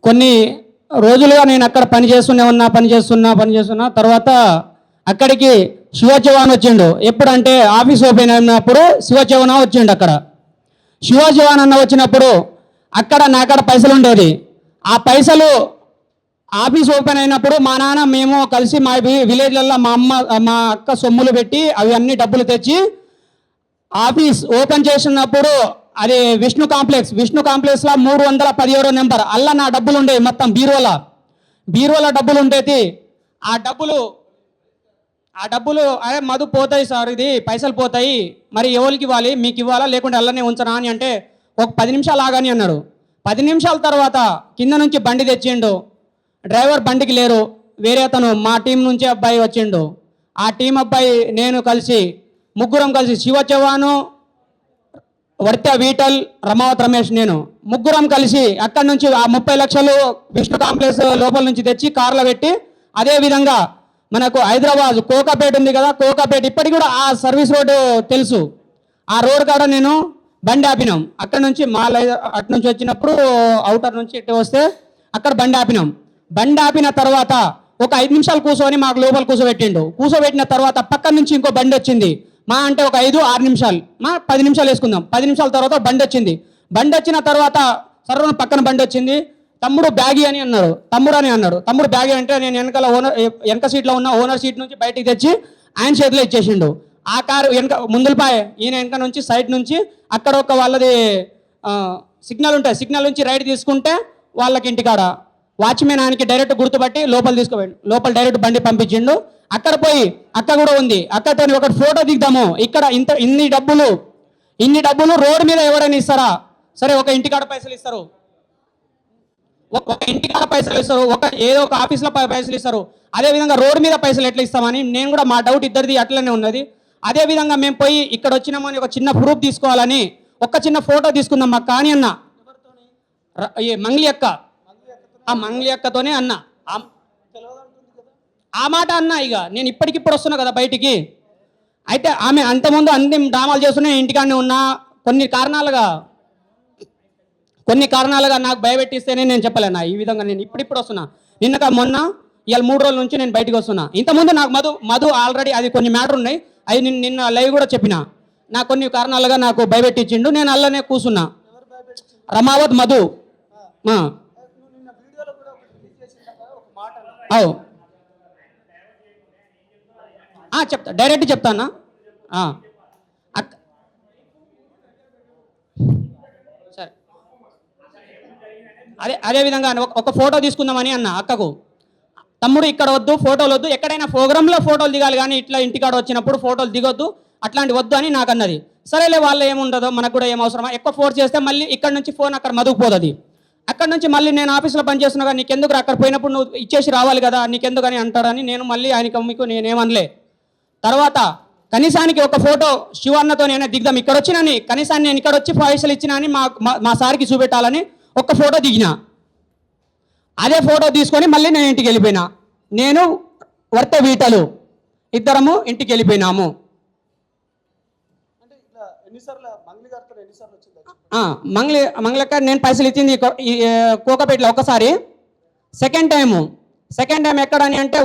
కొన్ని రోజులుగా నేను అక్కడ పని చేస్తున్నా తర్వాత అక్కడికి శివ చౌహాన్ వచ్చిండు. ఎప్పుడంటే ఆఫీస్ ఓపెన్ అయినప్పుడు శివ చౌహాన్ వచ్చిండు. అక్కడ శివ చౌహాన్ అన్న వచ్చినప్పుడు అక్కడ నాకాడ పైసలు ఉండేది. ఆ పైసలు ఆఫీస్ ఓపెన్ అయినప్పుడు మా నాన్న మేము కలిసి మా విలేజ్లలో మా అక్క సొమ్ములు పెట్టి అవి అన్ని డబ్బులు తెచ్చి ఆఫీస్ ఓపెన్ చేసినప్పుడు అది విష్ణు కాంప్లెక్స్లో 317 నెంబర్ అల్ల నా డబ్బులు ఉండేవి. మొత్తం బీరువాల డబ్బులు ఉండేది. ఆ డబ్బులు అరే మధు పోతాయి సార్, ఇది పైసలు పోతాయి, మరి ఎవరికి ఇవ్వాలి, మీకు ఇవ్వాలా లేకుంటే అల్లనే ఉంచనా అని అంటే ఒక 10 నిమిషాలు ఆగని అన్నాడు. 10 నిమిషాల తర్వాత కింద నుంచి బండి తెచ్చిండు. డ్రైవర్ బండికి లేరు, వేరే అతను మా టీం నుంచి అబ్బాయి వచ్చిండు. ఆ టీం అబ్బాయి నేను కలిసి ముగ్గురం కలిసి శివ చౌహాను, వర్త్య వీటల్, రమావత్ రమేష్, నేను ముగ్గురం కలిసి అక్కడి నుంచి ఆ 30 లక్షలు విష్ణు కాంప్లెక్స్ లోపల నుంచి తెచ్చి కార్లో పెట్టి, అదేవిధంగా మనకు హైదరాబాద్ కోకాపేట ఉంది కదా, కోకాపేట ఇప్పటికి కూడా ఆ సర్వీస్ రోడ్డు తెలుసు. ఆ రోడ్ కాడ నేను బండి ఆపినాం. అక్కడ నుంచి అటు నుంచి వచ్చినప్పుడు అవుటర్ నుంచి ఇటు వస్తే అక్కడ బండి ఆపిన తర్వాత ఒక 5 నిమిషాలు కూర్చొని మాకు లోపల కూర్చోబెట్టిన తర్వాత పక్కన నుంచి ఇంకో బండి వచ్చింది. మా అంటే ఒక 5-6 నిమిషాలు, 10 నిమిషాలు వేసుకుందాం. 10 నిమిషాల తర్వాత బండి వచ్చిన తర్వాత సర్వ పక్కన బండి వచ్చింది. తమ్ముడు బ్యాగీ అని అన్నాడు. తమ్ముడు బ్యాగీ అంటే నేను వెనక సీట్లో ఉన్న ఓనర్ సీట్ నుంచి బయటికి తెచ్చి ఆయన చేతిలో ఇచ్చేసిండు. ఆ కారు వెనక ముందులపాయ, ఈయన వెనక నుంచి సైడ్ నుంచి అక్కడ ఒక వాళ్ళది సిగ్నల్ ఉంటుంది, సిగ్నల్ నుంచి రైట్ తీసుకుంటే వాళ్ళకి ఇంటికాడ వాచ్మెన్ ఆయనకి డైరెక్ట్ గుర్తుపట్టి లోపల డైరెక్ట్ బండి పంపించిండు. అక్కడ పోయి అక్క కూడా ఉంది, అక్కతో ఒక ఫోటో దిగుదాము. ఇక్కడ ఇన్ని డబ్బులు రోడ్డు మీద ఎవరైనా ఇస్తారా? సరే, ఒక ఇంటికాడ పైసలు ఇస్తారు, ఏదో ఒక ఆఫీస్లో పైసలు ఇస్తారు. అదేవిధంగా రోడ్డు మీద పైసలు ఎట్లా ఇస్తామని నేను కూడా, మా డౌట్ ఇద్దరిది అట్లనే ఉన్నది. అదేవిధంగా మేము పోయి ఇక్కడ వచ్చినామని ఒక చిన్న ప్రూఫ్ తీసుకోవాలని ఒక చిన్న ఫోటో తీసుకుందాం మా కానీ అన్న మంగ్లీ అక్కతోనే అన్న ఆ మాట అన్న. ఇక నేను ఇప్పటికిప్పుడు వస్తున్నా కదా బయటికి. అయితే ఆమె అంతకుముందు అన్ని డ్రామాలు చేస్తున్నా, ఇంటికాడనే ఉన్నా. కొన్ని కారణాలుగా నాకు భయపెట్టిస్తేనే నేను చెప్పలేనా ఈ విధంగా. నేను ఇప్పుడు వస్తున్నా, మొన్న ఇవాళ 3 రోజుల నుంచి నేను బయటకు వస్తున్నా. ఇంతకుముందు నాకు మధు ఆల్రెడీ అది కొన్ని మ్యాటర్ ఉన్నాయి, అవి నిన్న లైవ్ కూడా చెప్పిన. నాకు కొన్ని కారణాలుగా నాకు భయపెట్టించిండు, నేను అల్లనే కూర్చున్నా. రమావత్ మధు చెప్తా, డైరెక్ట్ చెప్తానా. సరే, అదేవిధంగా ఒక ఫోటో తీసుకుందామని అన్న అక్కకు. తమ్ముడు ఇక్కడ వద్దు, ఫోటోలు వద్దు, ఎక్కడైనా ప్రోగ్రాంలో ఫోటోలు దిగాలి కానీ ఇట్లా ఇంటికాడ వచ్చినప్పుడు ఫోటోలు దిగొద్దు, అట్లాంటి వద్దు అని నాకు అన్నది. సరేలే, వాళ్ళు ఏముండదో మనకు కూడా ఏం అవసరమా, ఎక్కువ ఫోర్స్ చేస్తే మళ్ళీ ఇక్కడ నుంచి ఫోన్ అక్కడ మదుకుపోతుంది. అక్కడ నుంచి మళ్ళీ నేను ఆఫీస్లో పనిచేస్తున్నా కానీ నీకెందుకు అక్కడ పోయినప్పుడు నువ్వు ఇచ్చేసి రావాలి కదా, నీకెందుకని అంటాడని నేను మళ్ళీ ఆయనకి మీకు నేనేమనలే. తర్వాత కనీసానికి ఒక ఫోటో శివన్నతో నేనే దిగుదాం, ఇక్కడ వచ్చినని కనీసాన్ని నేను ఇక్కడ వచ్చి పైసలు ఇచ్చినా అని మా సార్కి చూపెట్టాలని ఒక ఫోటో దిగిన. అదే ఫోటో తీసుకొని మళ్ళీ నేను ఇంటికి వెళ్ళిపోయినా. నేను వర్త్య వీటలు ఇద్దరము ఇంటికి వెళ్ళిపోయినాము. మంగళక్క నేను పైసలు ఇచ్చింది కోకపేటలో ఒకసారి. సెకండ్ టైం ఎక్కడ అని అంటే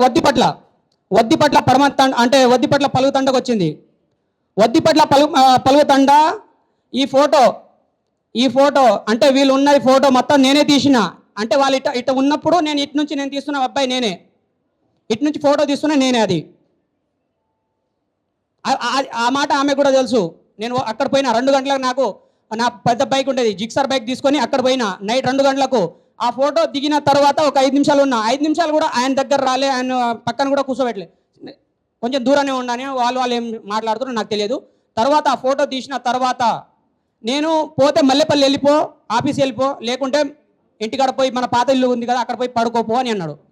వద్దిపట్ల పరమతండ అంటే వద్దిపట్ల పలుగుతండకు వచ్చింది. వద్దిపట్ల పలుగుతండ ఈ ఫోటో అంటే వీళ్ళు ఉన్నది ఫోటో మొత్తం నేనే తీసిన. అంటే వాళ్ళు ఇట్ట ఉన్నప్పుడు నేను ఇటు నుంచి నేను తీస్తున్న అబ్బాయి నేనే, ఇటు నుంచి ఫోటో తీస్తున్నా నేనే. అది ఆ మాట ఆమె కూడా తెలుసు. నేను అక్కడ పోయినా 2 గంటలకు, నాకు నా పెద్ద బైక్ ఉండేది జిక్సర్ బైక్ తీసుకొని అక్కడ పోయినా నైట్ 2 గంటలకు. ఆ ఫోటో దిగిన తర్వాత ఒక 5 నిమిషాలు ఉన్నా, 5 నిమిషాలు కూడా ఆయన దగ్గర రాలే, ఆయన పక్కన కూడా కూర్చోబెట్టలే, కొంచెం దూరానే ఉండని. వాళ్ళు ఏం మాట్లాడుతున్నారో నాకు తెలియదు. తర్వాత ఆ ఫోటో తీసిన తర్వాత నేను పోతే మల్లెపల్లి వెళ్ళిపో, ఆఫీస్ వెళ్ళిపో, లేకుంటే ఇంటికాడ పోయి మన పాత ఇల్లు ఉంది కదా అక్కడ పోయి పడుకోపో అని అన్నాడు.